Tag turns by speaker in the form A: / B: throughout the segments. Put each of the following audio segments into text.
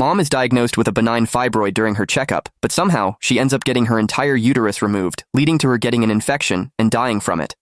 A: Mom is diagnosed with a benign fibroid during her checkup, but somehow she ends up getting her entire uterus removed, leading to her getting an infection and dying from it.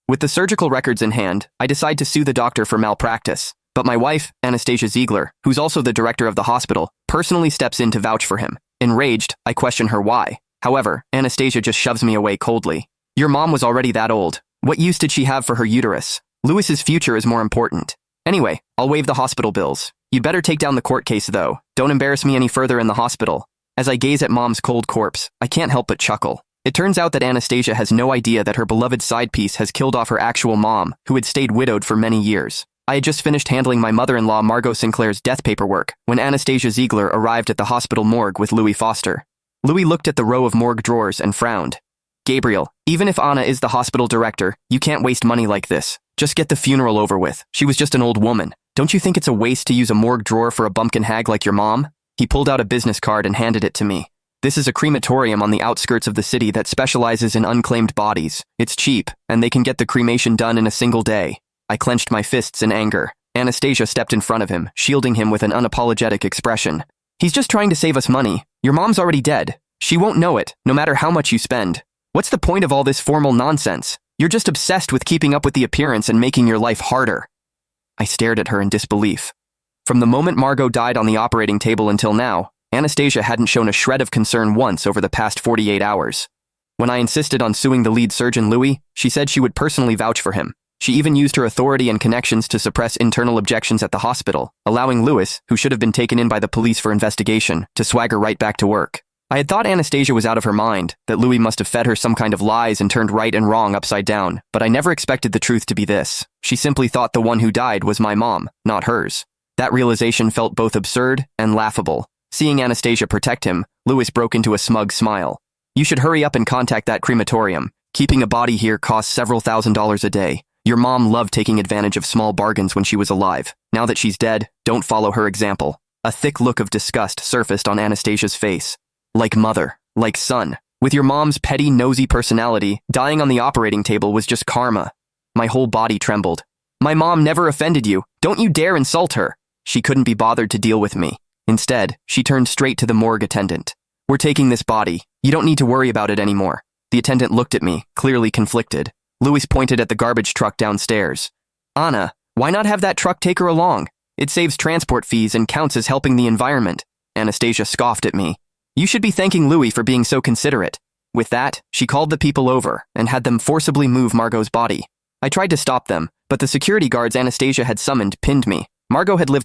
A: With the surgical records in hand, I decide to sue the doctor for malpractice, but my wife, Anastasia Ziegler, who's also the director of the hospital, personally steps in to vouch for him. Enraged, I question her why. However, Anastasia just shoves me away coldly. Your mom was already that old. What use did she have for her uterus? Louis's future is more important. Anyway, I'll waive the hospital bills. You'd better take down the court case, though. Don't embarrass me any further in the hospital. As I gaze at Mom's cold corpse, I can't help but chuckle. It turns out that Anastasia has no idea that her beloved side piece has killed off her actual mom, who had stayed widowed for many years. I had just finished handling my mother-in-law Margot Sinclair's death paperwork when Anastasia Ziegler arrived at the hospital morgue with Louis Foster. Louis looked at the row of morgue drawers and frowned. Gabriel, even if Anna is the hospital director, you can't waste money like this. Just get the funeral over with. She was just an old woman. Don't you think it's a waste to use a morgue drawer for a bumpkin hag like your mom? He pulled out a business card and handed it to me. This is a crematorium on the outskirts of the city that specializes in unclaimed bodies. It's cheap, and they can get the cremation done in a single day. I clenched my fists in anger. Anastasia stepped in front of him, shielding him with an unapologetic expression. He's just trying to save us money. Your mom's already dead. She won't know it, no matter how much you spend. What's the point of all this formal nonsense? You're just obsessed with keeping up with the appearance and making your life harder. I stared at her in disbelief. From the moment Margot died on the operating table until now, Anastasia hadn't shown a shred of concern once over the past 48 hours. When I insisted on suing the lead surgeon Louis, she said she would personally vouch for him. She even used her authority and connections to suppress internal objections at the hospital, allowing Louis, who should have been taken in by the police for investigation, to swagger right back to work. I had thought Anastasia was out of her mind, that Louis must have fed her some kind of lies and turned right and wrong upside down, but I never expected the truth to be this. She simply thought the one who died was my mom, not hers. That realization felt both absurd and laughable. Seeing Anastasia protect him, Louis broke into a smug smile. You should hurry up and contact that crematorium. Keeping a body here costs several $1,000s a day. Your mom loved taking advantage of small bargains when she was alive. Now that she's dead, don't follow her example. A thick look of disgust surfaced on Anastasia's face. Like mother, like son. With your mom's petty, nosy personality, dying on the operating table was just karma. My whole body trembled. My mom never offended you. Don't you dare insult her. She couldn't be bothered to deal with me. Instead, she turned straight to the morgue attendant. We're taking this body. You don't need to worry about it anymore. The attendant looked at me, clearly conflicted. Louis pointed at the garbage truck downstairs. Anna, why not have that truck take her along? It saves transport fees and counts as helping the environment. Anastasia scoffed at me. You should be thanking Louis for being so considerate. With that, she called the people over and had them forcibly move Margot's body. I tried to stop them, but the security guards Anastasia had summoned pinned me. Margot had lived